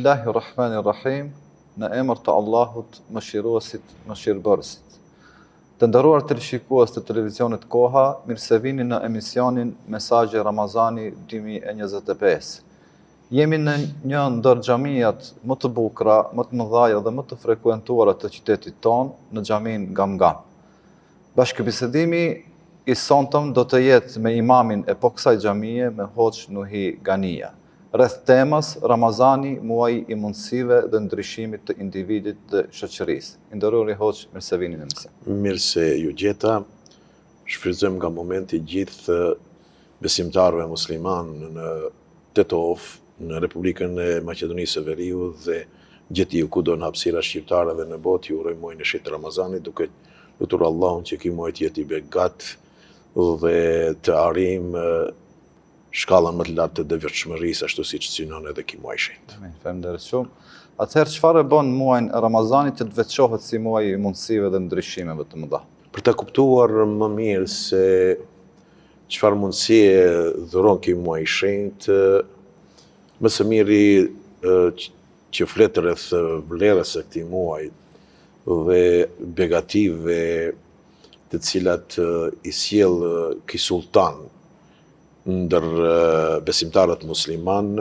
Bismillahirrahmanirrahim, në emër të Allahut, mëshiruesit, mëshirëbërësit. Të nderuar teleshikues të televizionit Koha, mirë se vini në emisionin Mesazhe Ramazani 2025. Jemi në një ndër xhamijat më të bukura, më të mëdha dhe më të frekuentuara të qytetit tonë, në xhamin Gamgam. Bashkëbisedimi i sonтëm do të jetë me imamin e kësaj xhamie, me Hoxh Nuhi Gania, rreth temës Ramazani, muaji i mundësive dhe ndryshimit të individit dhe shoqërisë. I nderuari Hoxh, mirë se vini në emision. Mirë se ju gjeta. Shfrytëzojmë nga momenti gjithë besimtarëve musliman në Tetov, në Republikën e Maqedonisë së Veriut dhe gjithë kudo në hapësira shqiptare dhe në botë, ju uroj muajin e shit Ramazanit, duke lutur Allahun që ky muaj të jetë i begat dhe të arrijm shkallën më të lartë të devotshmërisë, ashtu siç synon edhe ky muaj shenjtë. Amin, faleminderit shumë. Atëherë çfarë bën muajin e Ramazanit që të veçohet si muaji i mundësive dhe ndryshimeve të mëdha? Për ta kuptuar më mirë se çfarë mundësie dhuron ky muaj i shenjtë, më së miri që flet rreth vlerës së këtij muaji dhe begative të cilat i sjell ky sultan ndër besimtarët musliman,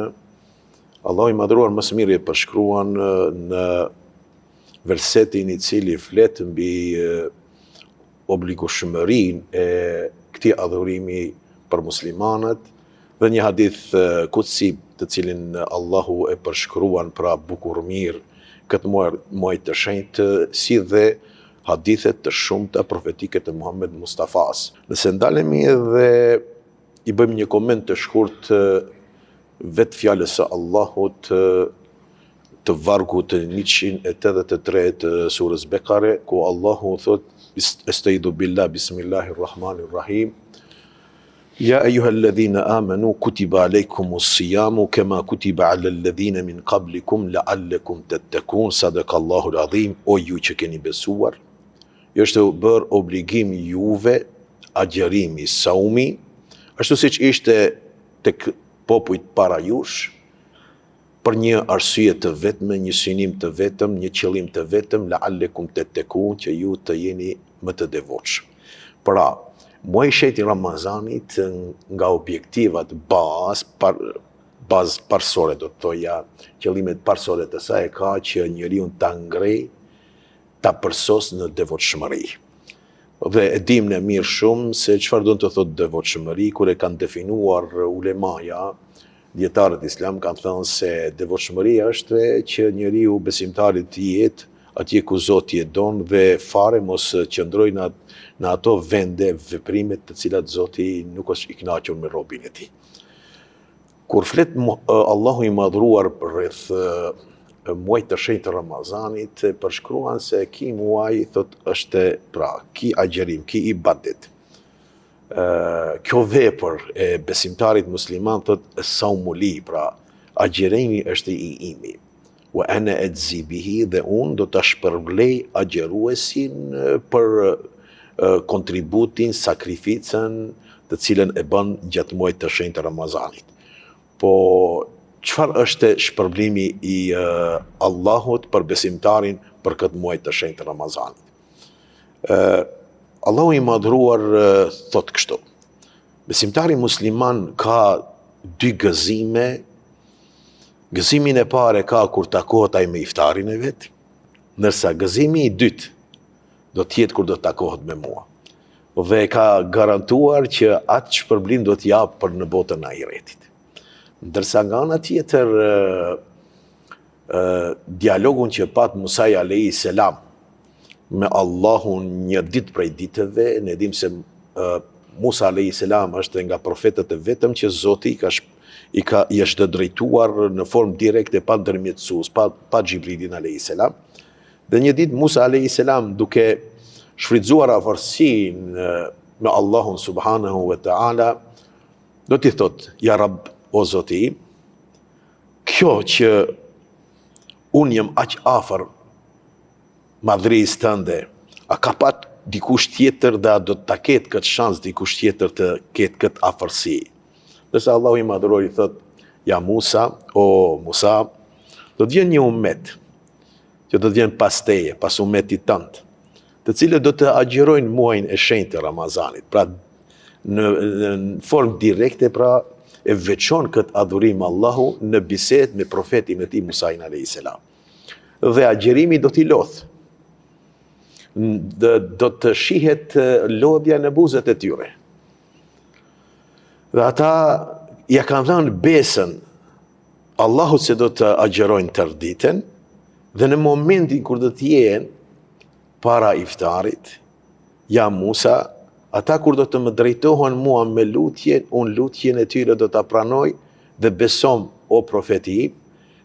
Allahu i madhruar më së miri e përshkruan në versetin i cili flet mbi obligueshmërinë e këtij adhurimi për muslimanët dhe një hadith kutsi të cilin Allahu e përshkruan pra bukur mirë këtë muaj të shenjtë, si dhe hadithet të shumta profetike të Muhammed Mustafas. Nëse ndalemi dhe i bëjmë një koment të shkurt vetë fjalës së Allahut të vargut 183 të surës Bekare, ku Allahu thot: "Estaidu billah, bismillahirrahmanirrahim. Ya ayyuhalladhina amanu kutiba alaykumus siyamu kama kutiba alal ladhina min qablikum la'allakum tattaqun." Sadaqallahul azim. O ju që keni besuar, është bërë obligim juve agjerimi, saumi, ashtu siç ishte tek popujt para jush, për një arsye të vetme, një synim të vetëm, një qëllim të vetëm, la'allakum tattaqun, që ju të jeni më të devotshëm. Pra, muaji i shenjtë i Ramazanit nga objektivat bazë parsore, do të thoja, qëllimet parsore të saj ka që njeriu ta ngrej, ta përsos në devotshmëri. Dhe e dim ne mirë shumë se çfarë do të thotë devotshmëri, kur e kanë definuar ulemaja, dietarët islam kanë thënë se devotshmëria është që njeriu besimtari të jetë atje ku Zoti e don dhe fare mos qëndrojë në ato vende, veprimet të cilat Zoti nuk është i kënaqur me robën e tij. Kur flet Allahu i madhruar rreth muajit të shenjtë të Ramazanit, përshkruan se ky muaj thot është pra ky agjerim, ky ibadet. Kjo vepër e besimtarit musliman thot saumuli, pra agjerimi është i imi. Wa ana ajzi bihi, dhe unë do ta shpërblej agjeruesin për kontributin, sakrificën të cilën e bën gjatë muajit të shenjtë të Ramazanit. Po çfarë është shpërblimi i Allahut për besimtarin për këtë muaj të shenjtë të Ramazanit? Allahu i madhruar thot kështu: besimtari musliman ka dy gëzime. Gëzimin e parë ka kur takohet ai me iftarin e vet, ndërsa gëzimi i dytë do të jetë kur do të takohet me mua. Dhe ka garantuar që atë shpërblim do të jap për në botën e ahiretit. Ndërsa nga ana tjetër dialogun që pat Musa alayhi salam me Allahun një ditë prej ditëve, ne dim se Musa alayhi salam është nga profetët e vetëm që Zoti i është drejtuar në formë direkte pa ndërmjetësues, pa Xhibrilin alayhi salam. Dhe një ditë Musa alayhi salam, duke shfrytzuar afërsinë me Allahun subhanahu wa taala, do t'i thotë: "Ja Rabb, o Zoti, kjo që unë jam aq afër madhërisë tënde, a ka pat dikush tjetër dhe a do të ketë këtë shans dikush tjetër të ketë këtë afërsi?" Nëse Allahu i madhëror i thot: "Ja Musa, o Musa, Do të vjen një ummet, që do të vjen pas teje, pas ummetit tënd, të cilët do të agjerojnë muajin e shenjtë të Ramazanit. Pra në formë direkte, pra e veçon këtë adhurim Allahu në bisedë me profetin e tij Musa alayhis salam. Dhe agjerimi do t'i lodh. Do të shihet lodhja në buzët e tyre. Dhe ata ja kanë dhënë besën Allahut se do të agjerojnë tërë ditën, dhe në momentin kur do të jenë para iftarit, ja Musa, ata kur do të më drejtohen mua me lutjen, unë lutjen e tyre do ta pranoj dhe besom o profeti im,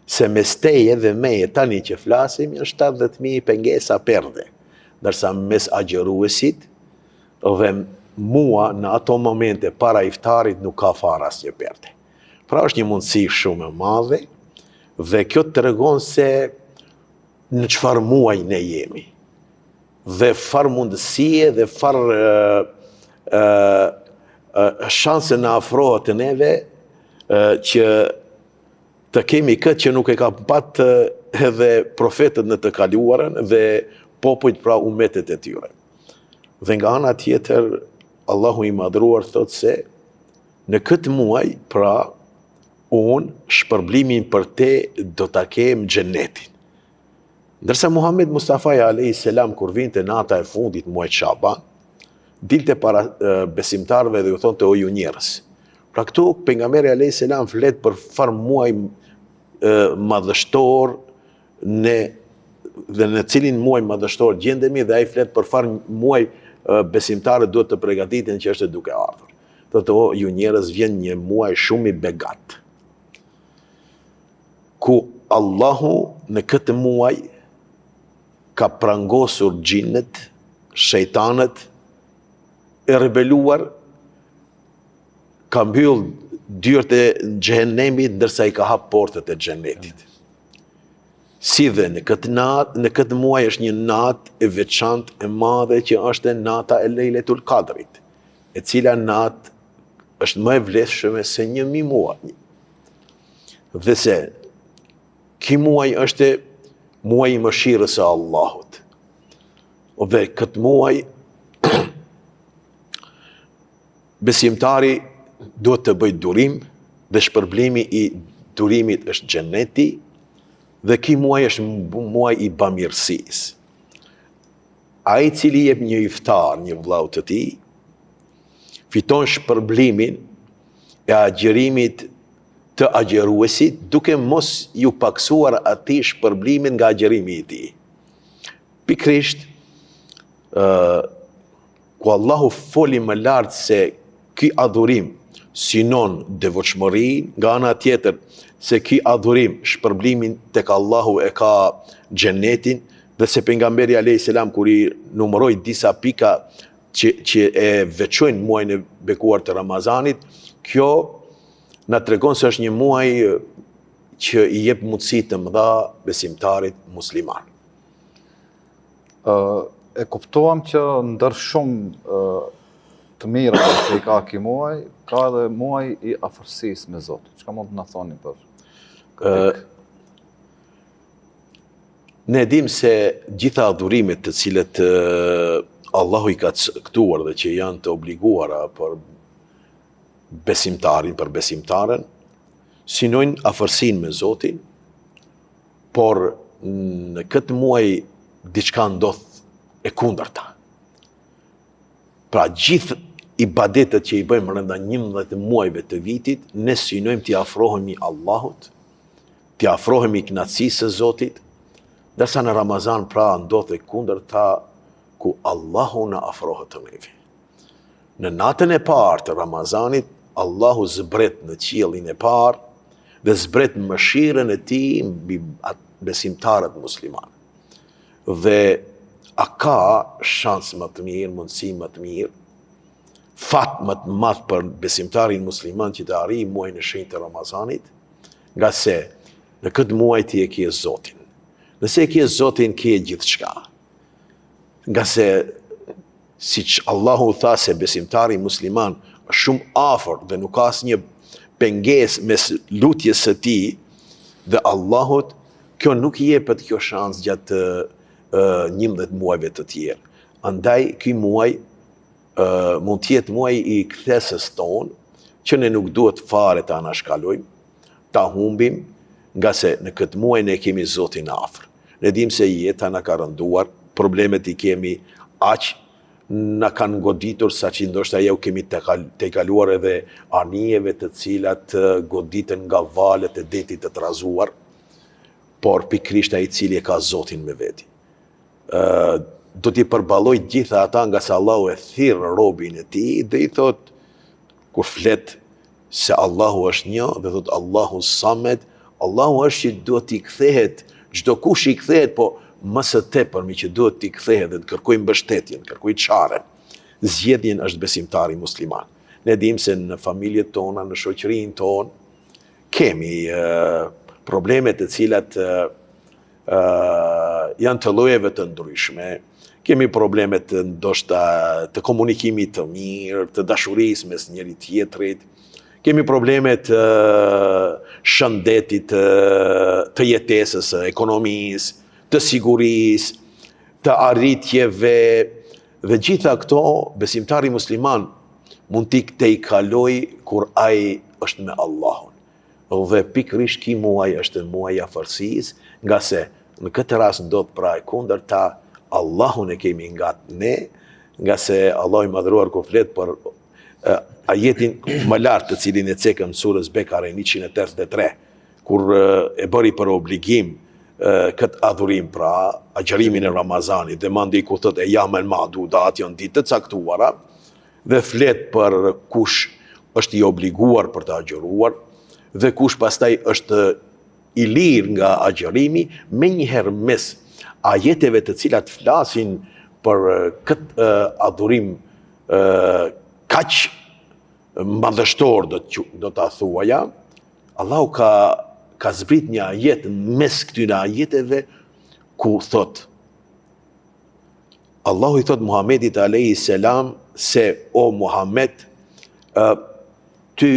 se mes teje dhe meje tani që flasim janë 70.000 pengesa perde, ndërsa mes agjeruesit dhe mua në ato momente para iftarit nuk ka fare asnjë perde. Pra është një mundësi shumë e madhe dhe kjo tregon se në çfarë muaj ne jemi. Dhe farë mundësie dhe farë shanse në afrohet të neve që të kemi këtë që nuk e ka pat edhe profetët në të kaluarën dhe popujt pra umetet e tyre. Dhe nga ana tjetër, Allahu i madhruar thot se në këtë muaj, pra unë shpërblimin për te do ta kem xhenetin. Ndërsa Muhammed Mustafa alayhis salam kur vinte nata e fundit muajit Shaban, dilte para besimtarëve dhe u thonte o ju njerëz. Pra këtu pejgamberi alayhis salam flet për far muaj madhështor dhe në cilin muaj madhështor gjendemi, dhe ai flet për far muaj besimtarët duhet të përgatiten që është duke ardhur. Thotë o ju njerëz, vjen një muaj shumë i begat, ku Allahu në këtë muaj ka prangosur gjinët, shejtanët, e rebeluar, ka mbyll dyert e xhehenemit ndërsa i ka hap portët e xhenetit. Si dhe në këtë muaj është një natë e veçantë e madhe që është nata e Lejletul Kadrit, e cila natë është më e vlefshme se 1000 muaj. Dhe se ky muaj është muaj i mëshirës së Allahut. Dhe këtë muaj besimtari duhet të bëjë durim dhe shpërblimi i durimit është xheneti, dhe ky muaj është muaj i bamirësisë. Ai i cili jep një iftar një vllau të tij fiton shpërblimin e agjerimit të agjeruesit, duke mos ju paksuar atij shpërblimin nga agjerimi i tij. Pikrisht ku Allahu foli më lart se ky adhurim synon devotshmërinë, nga ana tjetër se ky adhurim shpërblimin tek Allahu e ka xhenetin, dhe se pejgamberi alayhis salam kur i numëroi disa pika që e veçojnë muajin e bekuar të Ramazanit, kjo na tregon se është një muaj që i jep mundësi të mëdha besimtarit musliman. E kuptuam që ndër shumë të mira që i ka ky muaj, ka edhe muaj i afërsisë me Zotin. Çka mund të na thoni për këtë? Ne dim se gjitha adhurimet të cilët Allahu i ka caktuar dhe që janë të obliguara për besimtarin, për besimtaren, synojnë afërsinë me Zotin, por në këtë muaj diçka ndodh e kundërta. Pra gjithë ibadetet që i bëjmë brenda 11 muajve të vitit, ne synojmë t'i afrohemi Allahut, t'i afrohemi kënaqësisë së Zotit, ndërsa në Ramazan pra ndodh e kundërta, ku Allahu na afrohet të neve. Në natën e parë të Ramazanit, Allahu zbret në qiellin e parë dhe zbret mëshirën e tij mbi besimtarët muslimanë. Dhe a ka shans më të mirë, mundësi më të mirë, fat më të madh për besimtarin musliman që të arrijë muajin e shenjtë të Ramazanit, nga se në këtë muaj ti e ke Zotin. Nëse e ke Zotin, ke gjithçka. Nga se siç Allahu tha se besimtari musliman është shumë afër dhe nuk ka asnjë pengesë mes lutjes së tij dhe Allahut, Kjo nuk i jepet kjo shans gjatë 11 muajve të tjerë. Andaj, ky muaj mund të jetë muaj i kthesës tonë, që ne nuk duhet fare ta anashkalojmë, ta humbim, nga se në këtë muaj ne kemi Zotin afër. Ne dim se jeta na ka rënduar, problemet i kemi aq na kanë goditur sa që ndoshta jau kemi te kaluar edhe anijeve të cilat goditen nga valet e detit të trazuar, por pikrisht ai i cili e ka Zotin me veti. Do t'i përballoj gjitha ata nga se Allahu e thirr robin e tij dhe i thot kur flet se Allahu është një dhe thot Allahu Samed, Allahu është që duhet t'i kthehet, çdo kush i kthehet, po më së tepërmi që duhet t'i kthehet dhe të kërkojë mbështetjen, kërkojë çare. Zgjedhjen është besimtari musliman. Ne dim se në familjet tona, në shoqërinë tonë kemi probleme të cilat janë të llojeve të ndryshme. Kemi problemet ndoshta të komunikimit të mirë, të dashurisë mes njëri tjetrit. Kemi problemet të shëndetit, të jetesës, ekonomisë, të sigurisë, të arritjeve, dhe gjitha këto besimtari musliman mund t'i kaloj kur ai është me Allahun. Dhe pikrisht ky muaj është muaj i afërsisë, nga se në këtë rast ndodh pra e kundërta, Allahun e kemi nga ne, nga se Allahu i madhëruar kur flet për ajetin më lartë të cilin e cekëm surës Bekare 183, kur e bëri për obligim këtë adhurim, pra agjërimin e Ramazanit, dhe mandi ku thot e jamel ma'dudat, janë ditë të caktuara, dhe flet për kush është i obliguar për të agjëruar, dhe kush pastaj është i lirë nga agjërimi, me njëherë mes ajeteve të cilat flasin për këtë adhurim kaq madhështor do ta thuaja, Allahu ka zbrit një ajet mes këtyre ajeteve ku thot Allahu i thot Muhamedit alayhi selam se o Muhammed, ty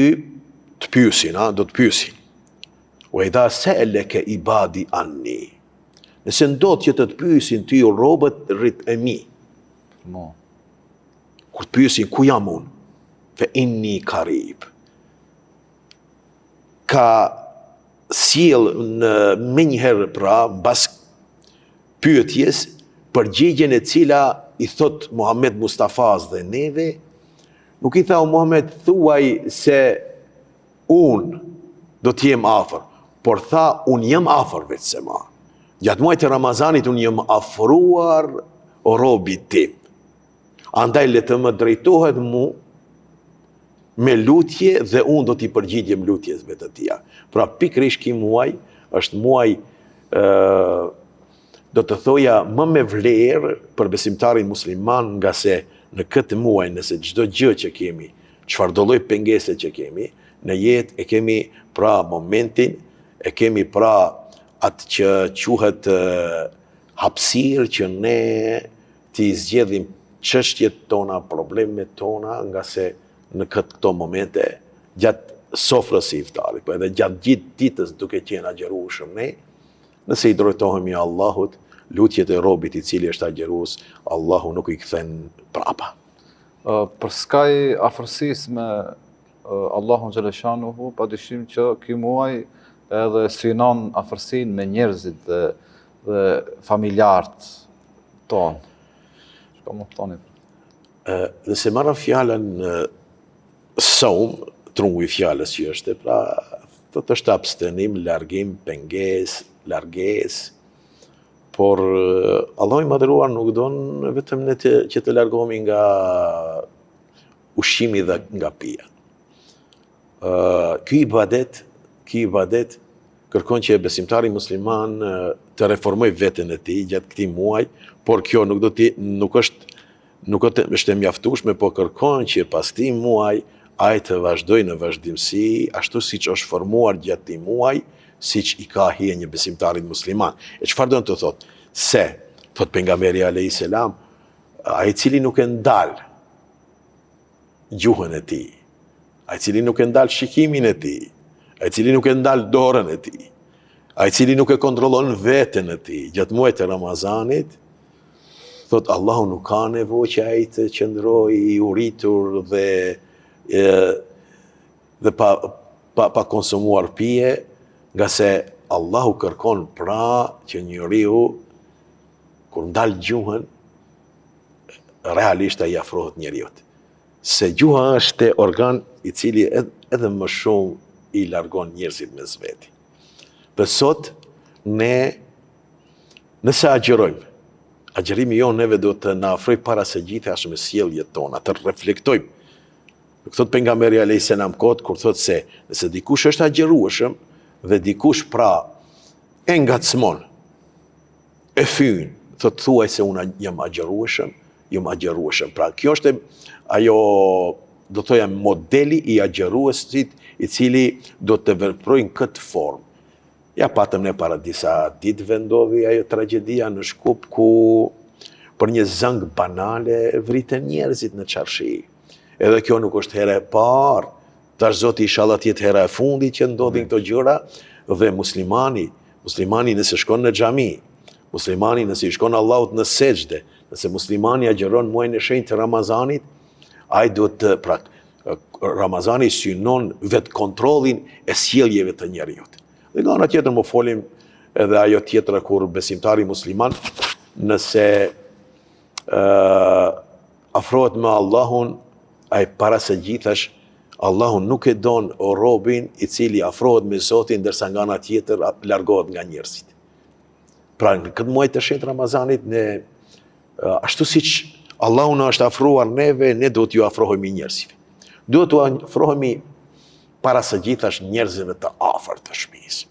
të pyesin, do të pyesin. Wa idha sa'alaka ibadi anni. Nëse ndodh që të pyesin ty robët rrit e mi. Kur të pyesin ku jam unë, fe inni qarib. Ka sjell në menjëherë pra mbas pyetjes përgjigjen e cila i thot Muhammed Mustafas dhe neve, nuk i tha o Muhammed thuaj se unë do t'jem afër, por tha unë jam afër vetë se ma. Gjatë muajit të Ramazanit unë jam afruar o robit tim. Andaj le të më drejtohet mu me lutje dhe unë do t'i përgjigjem lutjesve të tia. Pra pikrisht ky muaj është muaj do të thoja më me vlerë për besimtarin musliman, nga se në këtë muaj nëse çdo gjë që kemi, çfarë do lloj pengese që kemi, në jetë e kemi pra momentin, e kemi pra atë që quhet hapësirë që ne t'i zgjedhim çështjet tona, problemet tona, nga se në këto momente, gjatë sofrës së iftarit, po edhe gjatë gjithë ditës duke qenë agjërueshëm ne, nëse i drejtohemi Allahut, lutjet e robit i cili është agjërues, Allahu nuk i kthen prapa. Për skaj afërsisë me Allahun xhaleshanuhu, padyshim që ky muaj edhe synon afërsinë me njerëzit dhe familjarët tonë. Çka mund të thoni? Nëse marrë fjalën saum, trungu i fjalës që është, pra thot është abstenim, largim, pengesë, largesë, por Allahu i madhëruar nuk don vetëm ne që të largohemi nga ushqimi dhe nga pija. Ky ibadet kërkon që besimtari musliman të reformoj veten e tij gjatë këtij muaji, por kjo nuk është e mjaftueshme, po kërkon që pas këtij muaji ai të vazhdojë në vazhdimsi, ashtu siç është formuar gjatë këtij muaji, siç i ka hije një besimtarit musliman. E çfarë do të thotë? Se, thot pejgamberi alayhis salam, ai i cili nuk e ndal gjuhën e tij, ai i cili nuk e ndal shikimin e tij, ai i cili nuk e ndal dorën e tij, Ai cili nuk e kontrollon veten e tij gjatë muajit të Ramazanit, thot Allahu nuk ka nevojë që ai të qëndrojë i uritur dhe pa konsumuar pije, nga se Allahu kërkon pra që njeriu kur ndal gjuhën realisht ai afrohet njeriut. Se gjuha është organ i cili edhe më shumë i largon njerëzit mes veti. Dhe sot ne nëse agjerojmë, agjerimi jonë neve do të na afroj para së gjithash me sjelljet tona, të reflektojmë. Nuk thot pejgamberi alayhis salam kot kur thot se nëse dikush është agjerueshëm dhe dikush pra e ngacmon, e fyn, thot thuaj se unë jam agjerueshëm. Pra kjo është ajo, do thoja, modeli i agjeruesit i cili do të veprojnë këtë formë. Ja patëm ne para disa ditëve ndodhi ajo tragedia në Shkup ku për një zëng banale vriten njerëzit në çarshi. Edhe kjo nuk është hera e parë, tash Zoti inshallah të jetë hera e fundit që ndodhin këto gjëra dhe muslimani nëse shkon në xhami, muslimani nëse i shkon Allahut në sejdë, nëse muslimani agjeron muajin e shenjtë të Ramazanit, ai duhet të Ramazani synon vetë kontrollin e sjelljeve të njerëzit. Dhe nga ana tjetër më folim edhe ajo tjetra kur besimtari musliman nëse afrohet me Allahun, ai para së gjithash Allahun nuk e don robin i cili afrohet me Zotin ndërsa nga ana tjetër largohet nga njerëzit. Pra në këtë muaj të shenjtë Ramazanit ne ashtu siç Allahu na është afruar neve, ne do t'ju afrohemi njerëzve. Duhet t'u afrohemi para së gjithash njerëzve të afërt të shtëpisë.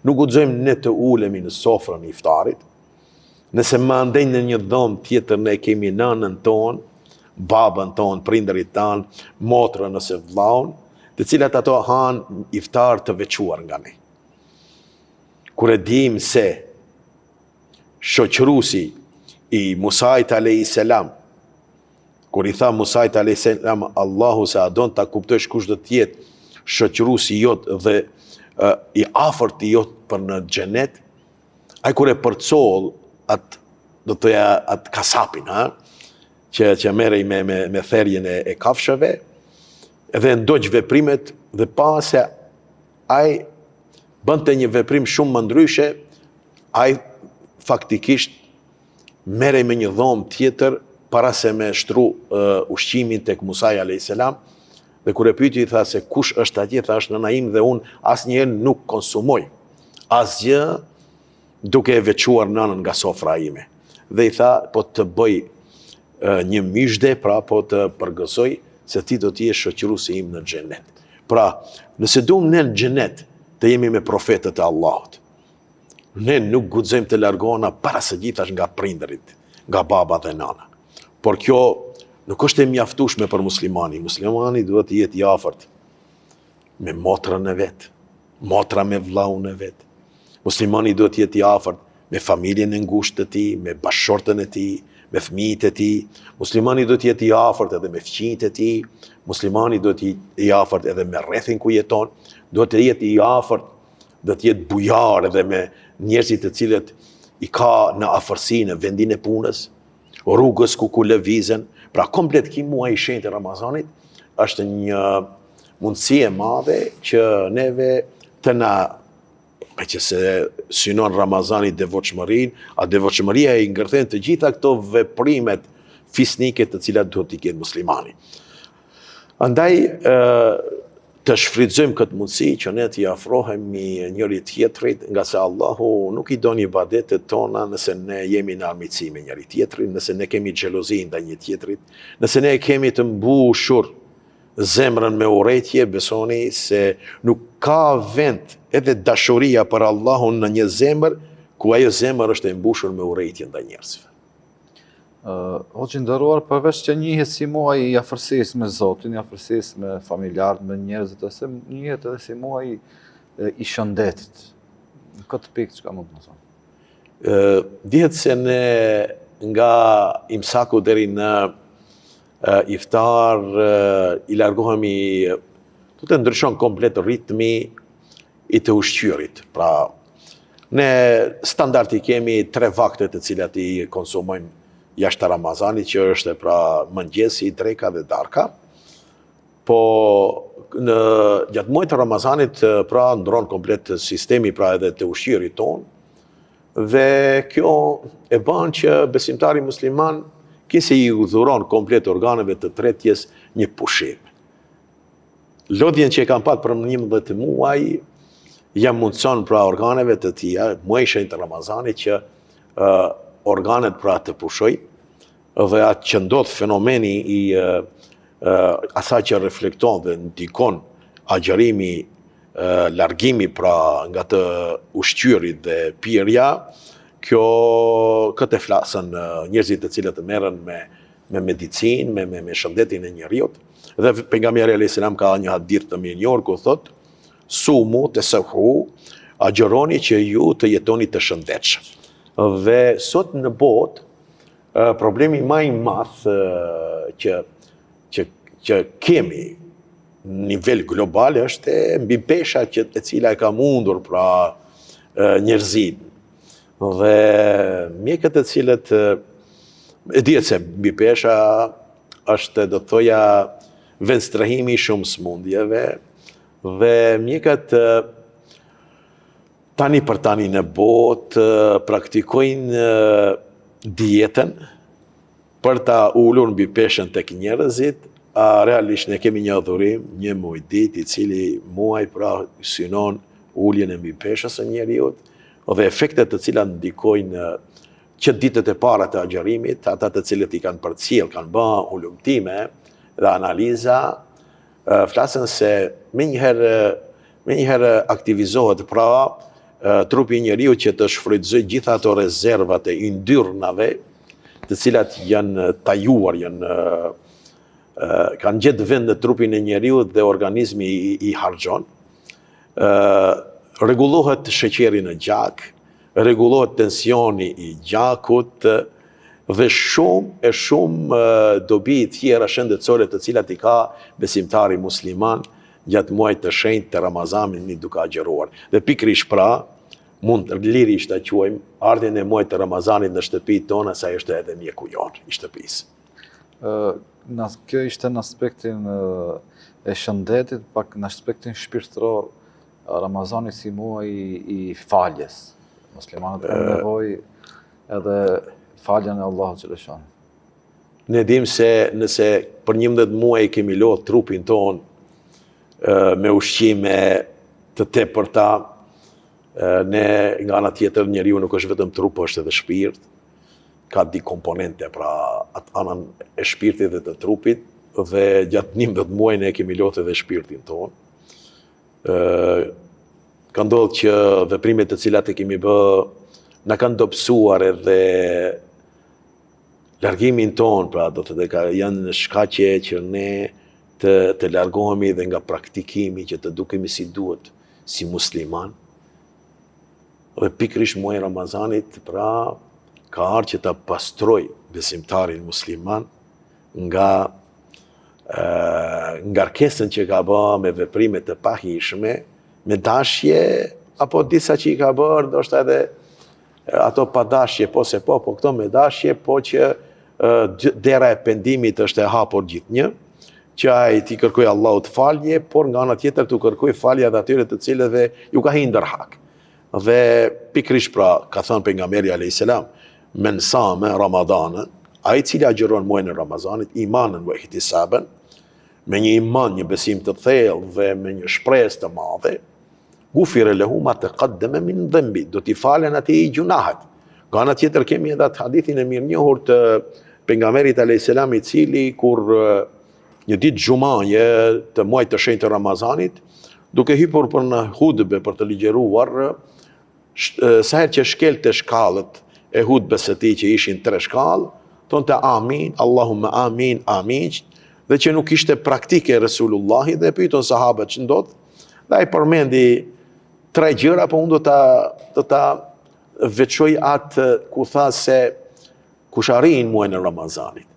Nuk guxojmë ne të ulemi në sofrën e iftarit. Nëse më andejnë në një dhomë tjetër ne kemi nënën tonë, babën tonë, prindërit tanë, motrën ose vllaun, të cilat ato hanë iftar të veçuar nga ne. Kur e dim se shoqëruesi i Musait alayhis salam, kur i tha Musait alayhis salam, Allahu se a don ta kuptosh kush do të jetë shoqëruesi jot dhe i afërt i jot për në xhenet, ai kur e përcoll atë kasapin, që merrej me therrjen e kafshëve, edhe ndoq veprimet dhe pa se ai bënte një veprim shumë më ndryshe, ai faktikisht merrej me një dhomë tjetër para se me shtru ushqimin tek Musai alayhis salam, dhe kur e pyeti i tha se kush është atje, tha është nëna im dhe unë asnjëherë nuk konsumoj asgjë duke e veçuar nënën nga sofra ime. Dhe i tha po të bëj një mishde, pra po të përgësoj se ti do t'jesh shoqëruesi im në xhenet. Pra, nëse duam ne në xhenet të jemi me profetët e Allahut, ne nuk guxojmë të largohena para së gjithash nga prindërit, nga baba dhe nana. Por kjo nuk është e mjaftueshme për muslimani. Muslimani duhet të jetë i afërt me motrën e vet, motra me vllaun e vet. Muslimani duhet të jetë i afërt me familjen e ngushtë të tij, me bashkëshortën e tij, me fëmijët e tij. Muslimani duhet të jetë i afërt edhe me fëmijët e tij. Muslimani duhet të jetë i afërt edhe me rrethin ku jeton. Duhet të jetë i afërt, do të jetë bujar edhe me njerëzit të cilët i ka në afërsi në vendin e punës, rrugës ku lëvizën. Pra komplet ky muaj i shenjtë i Ramazanit është një mundësi e madhe që neve të na, me që se synon Ramazani devotshmërinë, a devotshmëria i ngërthen të gjitha këto veprimet fisnike të cilat duhet t'i ketë muslimani. Andaj të shfrytëzojmë këtë mundësi që ne t'i afrohemi njëri tjetrit, nga se Allahu nuk i don ibadetet tona nëse ne jemi në armiqësi me njëri tjetrin, nëse ne kemi xhelozi ndaj një tjetrit, nëse ne kemi të mbushur zemrën me urrëtie, besoni se nuk ka vend edhe dashuria për Allahun në një zemër ku ajo zemër është e mbushur me urrëtie ndaj njerëzve. Hoxhë nderuar, përveç që njihet si muaj i afërsisë me Zotin, i afërsisë me familjarët, me njerëzit, ose njihet edhe si muaj i shëndetit. Në këtë pikë çka mund të më thonë? Dihet se ne nga imsaku deri në iftar i largohemi, do të ndryshon komplet ritmi i të ushqyerit. Pra Ne standardi kemi 3 vakte të cilat i konsumojmë jashtë Ramazanit, që është pra mëngjesi, dreka dhe darka. Po në gjatë muajit të Ramazanit pra ndron komplet sistemi pra edhe të ushqirit ton. Dhe kjo e bën që besimtari musliman kisi i udhuron komplet organeve të tretjes një pushim. Lodhjen që e kam pat për 11 muaj, jam mundëson pra organeve të tia, muajshin të Ramazanit që organet pra të pushoj, dhe atë që ndodh fenomeni i asaj që reflekton dhe ndikon agjerimi, largimi pra nga të ushqyrit dhe pirja, këtë flasën njerëzit të cilët merren me medicinë, me shëndetin e njeriut. Dhe pejgamberi alayhis salam ka një hadith të mirë ku thot: "Sumu tasawhu", agjeroni që ju të jetoni të shëndetshëm. Dhe sot në botë problemi më i madh që kemi në nivel global është mbi pesha e cila e ka mundur pra njerëzit. Dhe mjekët e cilët e dihet se mbi pesha është, do të thoja, vendstrehimi i shumë smundjeve, dhe mjekët tani për tani në botë praktikojnë dietën për ta ulur mbi peshën tek njerëzit. Realisht ne kemi një adhurim, një muaj ditë, i cili muaj pra synon uljen e mbi peshës së njeriut, dhe efektet të cilat ndikojnë që ditët e para të agjerimit, ata të cilët i kanë përcjell, kanë bërë hulumtime dhe analiza, flasën se menjëherë aktivizohet pra trupi i njeriut që të shfrytëzojë gjitha ato rezervat e yndyrnave, të cilat janë tajuar, kanë gjetë vend në trupin e njeriut dhe organizmi i harxhon. Rregullohet sheqeri në gjak, rregullohet tensioni i gjakut dhe shumë dobi tjera shëndetësore të cilat i ka besimtari musliman gjatë muajit të shenjtë të Ramazanit duke agjeruar. Dhe pikërisht pra mund lirisht ta quajmë ardhjen e muajit të Ramazanit në shtëpitë tona, sa është edhe mjeku jon i shtëpisë. Kjo ishte në aspektin e shëndetit, pak në aspektin shpirtëror, Ramazani si muaj i faljes. Muslimanët kanë nevojë edhe faljen e Allahut xhaleshan. Ne dim se nëse për 11 muaj kemi lodhur trupin ton me ushqime të tepërta, ne nga ana tjetër njeriu nuk është vetëm trup, është edhe shpirt. Ka di komponente pra atë anën e shpirtit dhe të trupit, dhe gjatë 11 muaj ne kemi lodhur edhe shpirtin ton. Ka ndodhur që veprimet të cilat e kemi bë na kanë dobësuar edhe largimin ton, pra do të thotë janë shkaqe që ne të largohemi dhe nga praktikimi që të dukemi si duhet si musliman. Dhe pikërisht muaji i Ramazanit pra ka ardhur që ta pastroj besimtarin musliman nga ngarkesën që ka bërë me veprime të pahishme, me dashje, apo disa që i ka bërë, ndoshta edhe ato pa dashje, po këto me dashje, po që dera e pendimit është e hapur gjithnjë, që ai ti kërkoj Allahut falje, por nga ana tjetër tu kërkoj falje edhe atyre të cilëve ju ka hindër hak. Dhe pikërisht pra ka thënë pejgamberi alayhis salam: "Men sama Ramadanan", ai cili agjeron muajin e Ramazanit, imanan wa ihtisaban, me një iman, një besim të thellë dhe me një shpresë të madhe, gufira lahu ma taqaddama min dhanbi, do t'i falen atij gjunahet. Nga ana tjetër kemi edhe atë hadithin e mirënjohur të pejgamberit alayhis salam, i cili kur një ditë xumaje të muajit të shenjtë të Ramazanit, duke hyrë për në hutbe për të ligjëruar, sa herë që shkelte shkallët e hutbes së tij, që ishin 3 shkallë, thonte amin, Allahumma amin, amin, dhe që nuk ishte praktike Resulullahi, dhe pyetën sahabët që ndodh, dhe ai përmendi 3 gjëra, po unë do ta veçoj atë ku tha se kush arrin muajin e Ramazanit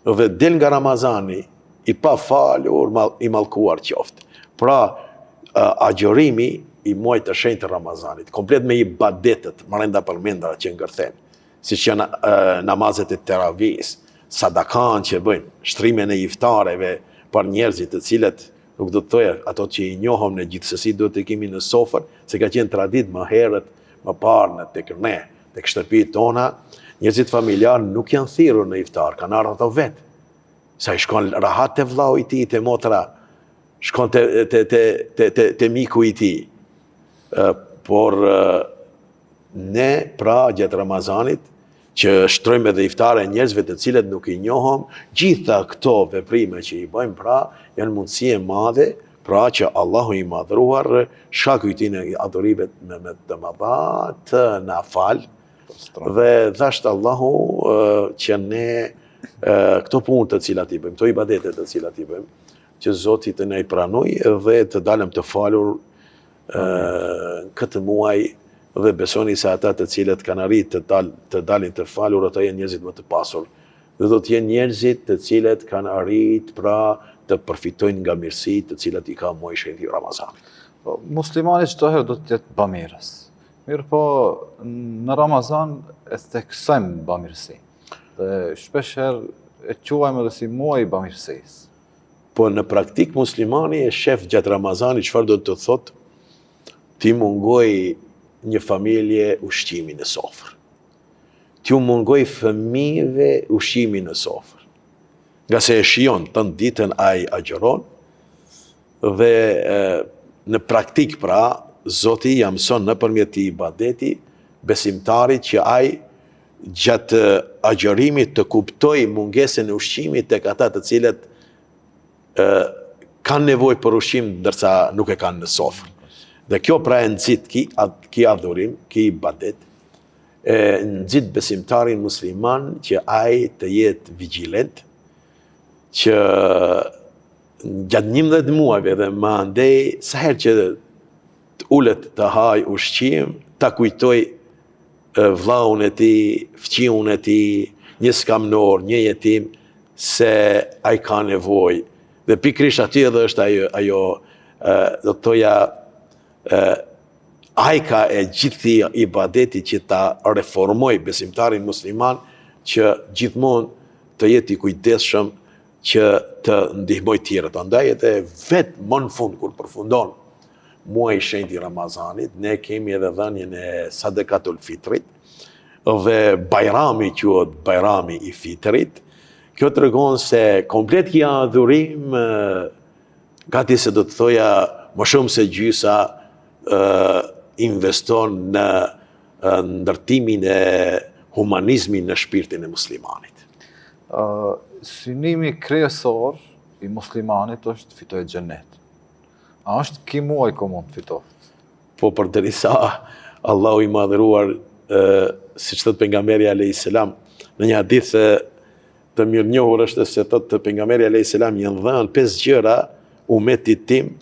dhe del nga Ramazani i pa falur, i mallkuar qoftë. Pra, agjerimi i muajit të shenjtë të Ramazanit, komplet me ibadetet, marrënda përmendura që ngërthejnë, siç janë namazet e teravis, sadakan që bëjnë, shtrimin e iftareve për njerëzit të cilët nuk do të thoja ato që i njohëm në gjithsesi duhet të kemi në sofër, se ka qenë tradit më herët, më parë tek ne, tek shtëpitë tona, njerëzit familjarë nuk janë thirrur në iftar, kanë ardhur ato vetë. Sa i shkon rahat te vllau i tij, te motra, shkon te miku i tij. Por ne pra gjatë Ramazanit që shtrojmë edhe iftare njerëzve të cilët nuk i njohëm, gjitha këto veprime që i bëjmë pra janë mundësi e madhe, pra që Allahu i madhruar shkakujtin e adhurimet me të mëdha të na fal, dhe dhashtë Allahu që ne këto punë të cilat i bëjmë, këto ibadetet të cilat i bëjmë, që Zoti të na i pranoj dhe të dalëm të falur këtë muaj, dhe besoni se ata të cilët kanë arritur të dalin të falur, ata janë njerëzit më të pasur. Dhe do të jenë njerëzit të cilët kanë arritur pra të përfitojnë nga mirësitë të cilat i ka muaji i shenjtë i Ramazanit. Muslimani çdo herë do të jetë bamirës. Mirë po, në Ramazan e theksojmë bamirësi. Dhe shpesh herë e quajmë edhe si muaj i bamirësisë. Po në praktik muslimani e shef gjatë Ramazanit çfarë do të thotë ti mungoj një familje ushqimin në sofër. Ti mungoj fëmijëve ushqimin në sofër. Nga se e shijon të ditën ai agjeron, dhe në praktik pra, Zoti ja mëson nëpërmjet i ibadeti besimtarit që ai gjatë agjerimit të kuptoj mungesën e ushqimit tek ata të cilët kanë nevojë për ushqim ndërsa nuk e kanë në sofër. Dhe kjo pra e nxit ki adhurim, ki ibadet, nxit besimtarin musliman që ai të jetë vigjilent, që gjatë 11 muajve dhe më andej, sa herë që të ulet të haj ushqim, ta kujtoj vllaun e tij, fëmijën e tij, një skamnor, një jetim, se ai ka nevojë. Dhe pikërisht aty edhe është ajo do të thoja ajka e gjithë ibadeti që ta reformoj besimtarin musliman që gjithmonë të jetë i kujdesshëm që të ndihmoj tjerët. Andaj edhe vetë më në fund kur përfundon muaji i shenjtë i Ramazanit, ne kemi edhe dhënien e sadakatul fitrit dhe bajrami quhet bajrami i fitrit. Kjo tregon se komplet kia adhurim gati se do të thoja më shumë se gjysa investon në ndërtimin e humanizmin në shpirtin e muslimanit. Synimi kryesor i muslimanit është fitoj xhenet. A është ky muaj ku mund të fitohet? Po përderisa Allahu i madhëruar, siç thot pejgamberi alayhis salam, në një hadith të mirënjohur është se thot pejgamberi alayhis salam janë dhënë 5 gjëra umetit tim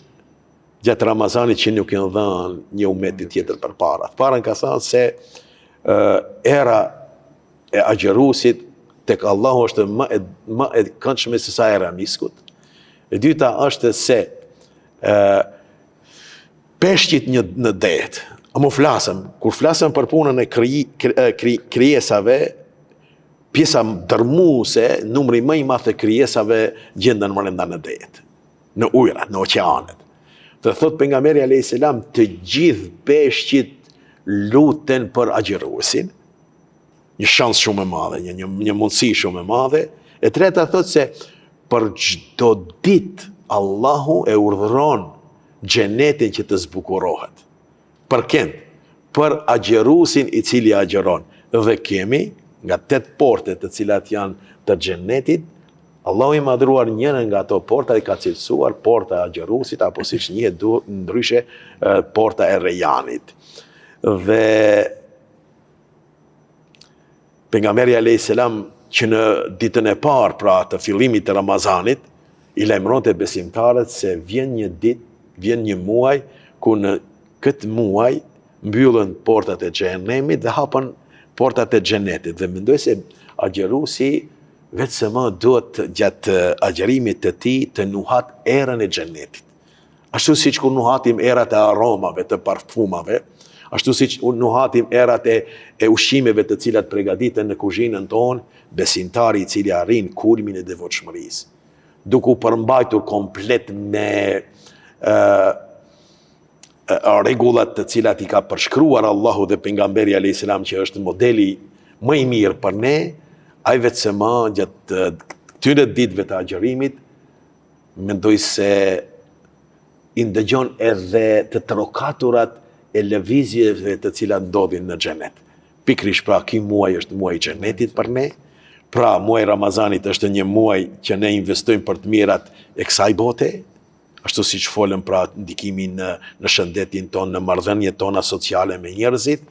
gjatë Ramazanit që nuk janë dhënë një umeti tjetër përpara. Para ka thënë se era e agjerusit tek Allahu është më e këndshme se sa era e miskut. E dyta është se peshqit në det. Kur flasëm për punën e krijesave, pjesa dërmuese, numri më i madh të krijesave gjenden brenda në det, në ujrat, në oqeanet. Dhe thot pejgamberi alayhis salam, të gjithë peshqit luten për agjeruesin, një shans shumë e madhe, një mundësi shumë e madhe. E treta thot se për çdo ditë Allahu e urdhëron xhenetin që të zbukurohet. Për kënd? Për agjeruesin i cili agjeron. Dhe kemi nga 8 porte të cilat janë të xhenetit, Allahu i madhruar njërin nga ato porta i ka cilësuar porta e agjeruesit, apo siç njihet ndryshe porta e Rejanit. Dhe pejgamberi alayhis salam që në ditën e parë pra të fillimit të Ramazanit i lajmëronte besimtarët se vjen një ditë, vjen një muaj ku në këtë muaj mbyllen portat e xhenemit dhe hapen portat e xhenetit. Dhe mendoj se agjeruesi vetëm më duhet gjatë agjerimit të tij të nuhat erën e xhenetit. Ashtu siç kur nuhatim erat e aromave, të parfumave, ashtu siç nuhatim erat e ushqimeve të cilat përgatiten në kuzhinën tonë, besimtari i cili arrin kulmin e devotshmërisë, duke u përmbajtur komplet me rregullat të cilat i ka përshkruar Allahu dhe pejgamberi alayhis salam, që është modeli më i mirë për ne, ai vetëse gjatë këtyre ditëve të agjërimit, mendoj se i ndëgjon edhe të trokaturat e lëvizjeve të cilat ndodhin në xhenet. Pikrisht pra, ky muaj është muaj i xhenetit për ne. Pra, muaj Ramazanit është një muaj që ne investojmë për të mirat e kësaj bote, ashtu siç folëm pra ndikimin në shëndetin tonë, në marrëdhëniet tona sociale me njerëzit.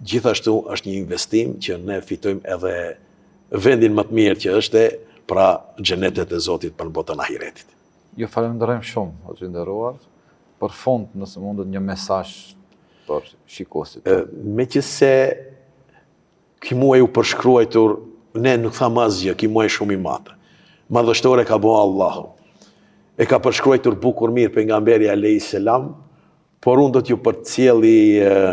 Gjithashtu është një investim që ne fitojmë edhe vendin më të mirë që është pra xhenetet e Zotit për botën ahiretit. Ju falenderojmë shumë, Hoxhë i nderuar. Për fund, nëse mundet një mesazh për shikuesit. Meqense ky muaj u përshkruajtur, ne nuk thamë asgjë, ky muaj shumë i madh. Madhështore ka bëu Allahu. E ka përshkruajtur bukur mirë pejgamberi alayhis salam, por unë do t'ju përcjelli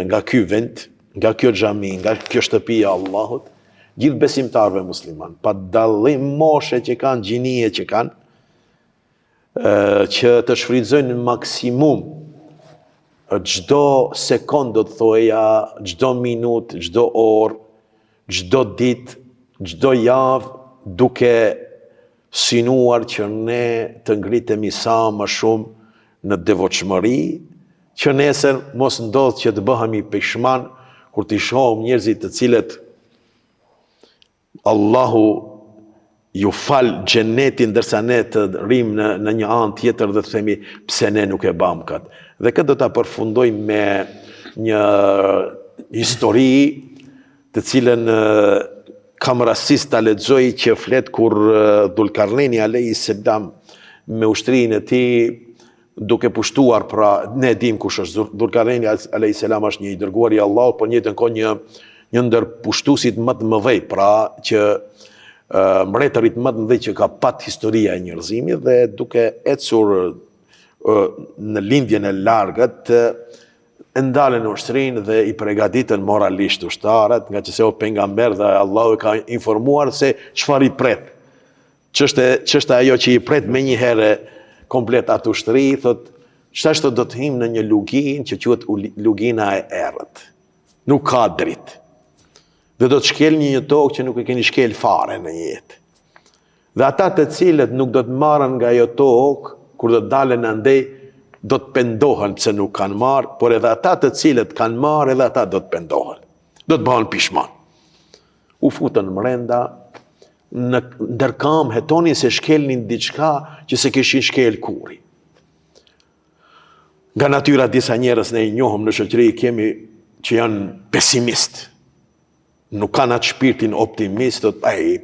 nga ky vend, nga kjo xhami, nga kjo shtëpi e Allahut, gjithë besimtarëve musliman, pa dallim moshe që kanë, gjinie që kanë, që të shfrytëzojnë në maksimum çdo sekond, do të thoja, çdo minutë, çdo orë, çdo ditë, çdo javë, duke synuar që ne të ngritemi sa më shumë në devotshmëri, që nesër mos ndodh që të bëhemi peshman kur t'i shohim njerëzit të cilët Allahu ju fal xhenetin, ndërsa ne të rrim në një anë tjetër dhe të themi pse ne nuk e bam kat. Dhe këtë do ta përfundoj me një histori të cilën kam rastis ta lexoj, që flet kur Dhulkarneni alayhis salam me ushtrinë e tij duke pushtuar, pra ne dim kush është Dhulkarneni alayhis salam, është një i dërguar i Allahut, por në njëjtën kohë një ndër pushtuesit më të mëdhej, pra që mbretërit më të mëdhenj që ka pat historia e njerëzimit, dhe duke ecur në lindjen e largët, ndalen në ushtrinë dhe i përgatiten moralisht ushtarët, nga që se o pejgamber dhe Allahu ka informuar se çfarë i pret. Ç'është ajo që i pret me një herë komplet atë ushtri, thot, çfarë do të him në një luginë që quhet lugina e errët. Nuk ka dritë. Dhe do të shkel një tokë që nuk e keni shkel fare në jetë. Dhe ata të cilët nuk do të marrën nga ajo tokë, kur do të dalen andej, do të pendohen pse nuk kanë marrë, por edhe ata të cilët kanë marrë, edhe ata do të pendohen. Do të bëhen pishman. U futën mrenda, në ndërkam hetonin se shkelnin diçka që se kishin shkel kurri. Nga natyra disa njerëz ne i njohëm në shoqëri, kemi që janë pesimist. Nuk kanë atë shpirtin optimist,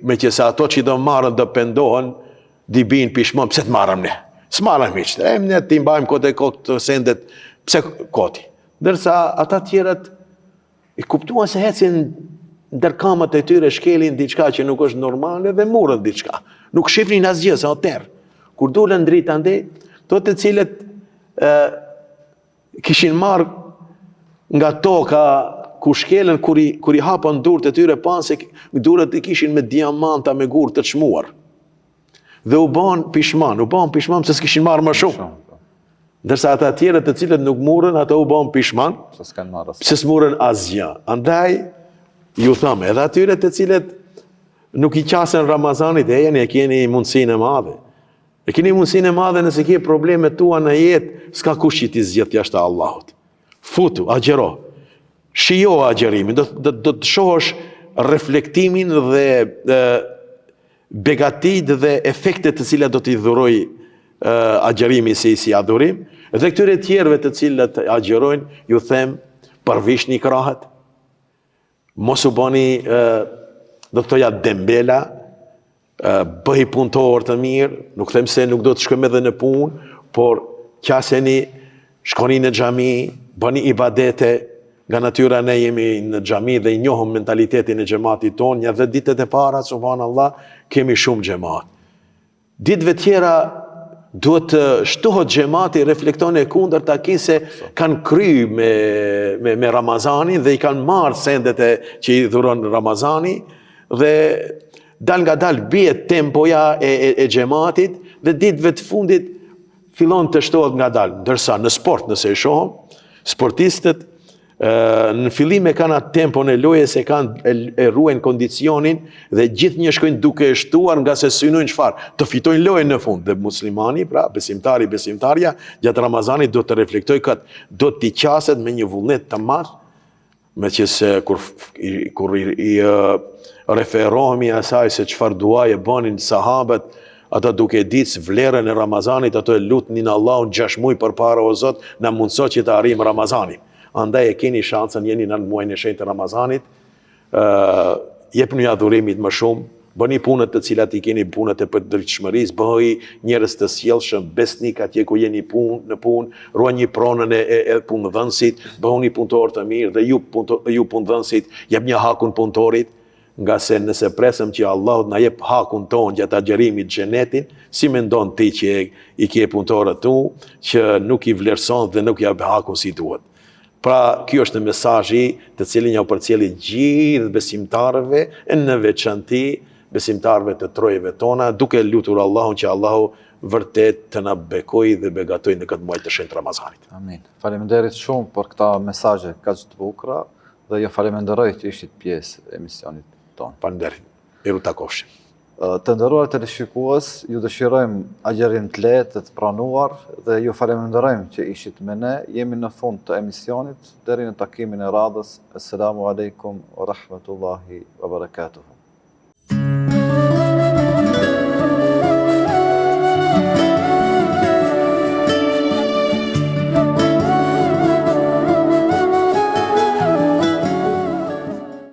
me që se ato që i do marrën do pendohen, di bin pishmon, pse të marrëm ne? S'marrëm miqtë, ne ti mbajmë kote të sendet, pse koti? Ndërsa ata tjerët i kuptuan se hecin ndërkamët e tyre, shkelin diçka që nuk është normale dhe murën diçka. Nuk shifnin asgjë se o terë. Kur dulen drita ndë, to të cilët kishin marrë nga toka ku shkelen, kur i hapën durët e tyre, panë se durët i kishin me diamanta, me gurë të çmuar. Dhe u bën pishman se s'kishin marrë më shumë. Ndërsa ata tjerët të cilët nuk murën, ata u bën pishman, se s'murën asgjë. Andaj, ju thamë, edhe atyre të cilët nuk i qasen Ramazanit, e keni mundësinë e madhe. E keni mundësinë e madhe nëse ke problemet tua në jetë, s'ka kush që ti zgjedh jashtë Allahut. Futu, agjero. Shijo agjerimin, do të shohësh reflektimin dhe begatit dhe efektet të cilat do t'i dhuroj agjerimi si adhurim. Dhe këtyre tjerëve të cilat agjerojnë, ju them, përvishni krahët, mos u bani, do të thoja, dembela, bëhi punëtor të mirë, nuk them se nuk do të shkojmë edhe në punë, por qaseni, shkoni në xhami, bëni ibadete. Nga natyra ne jemi në xhami dhe i njohëm mentalitetin e xhamatit tonë, ja dhe ditët e para, subhanallah, kemi shumë xhamat. Ditëve tjera duhet të shtohet xhamati, reflekton e kundërt aki se kanë kry me Ramazanin dhe i kanë marrë sendet që i dhuron Ramazani dhe dal nga dal bie tempoja e xhamatit dhe ditëve të fundit fillon të shtohet nga dal. Ndërsa në sport nëse e shohim, sportistët në fillim e kanë atë tempon e lojës, e ruajnë kondicionin dhe gjithnjë shkojnë duke e shtuar nga se synojnë çfarë, të fitojnë lojën në fund. Dhe muslimani, pra besimtarja, gjatë Ramazanit do të reflektoj këtë, do t'i qaset me një vullnet të madh, meqense kur i referohemi asaj se çfarë duaje bënin sahabët, ata duke ditë vlerën e Ramazanit, ato e lutnin Allahun 6 muaj përpara, o Zot, na mundso që të arrijmë Ramazanin. Andaj e keni shansën, jeni në muajin e shenjtë të Ramazanit, jepni adhurimit më shumë, bëni punët të cilat i keni, punët e përditshmërisë, bëhej njerëz të sjellshëm, besnik atje ku jeni në punë, ruajini pronën e punëdhënësit, bëhuni punëtor të mirë dhe ju punëdhënësit jepni hakun punëtorit, nga se nëse presëm që Allah na jep hakun ton gjatë agjerimit xhenetin, si mendon ti që i ke punëtorët tu, që nuk i vlerëson dhe nuk i jep hakun si duhet. Pra, kjo është mesazhi të cilin ja u përcjelli gjithë besimtarëve, e në veçanti besimtarëve të trojeve tona, duke lutur Allahun që Allahu vërtet të na bekojë dhe begatojë në këtë muaj të shenjtë Ramazanit. Amin. Faleminderit shumë për këta mesazhe kaq të bukura dhe ju falenderoj që ishit pjesë e emisionit tonë. Faleminderit. Miru takofshim. Të nderuar teleshikues, ju dëshirojmë agjerim të lehtë të pranuar dhe ju falenderojmë që ishit me ne. Jemi në fund të emisionit, deri në takimin e radhës. Assalamu alaikum wa rahmatullahi wa barakatuh.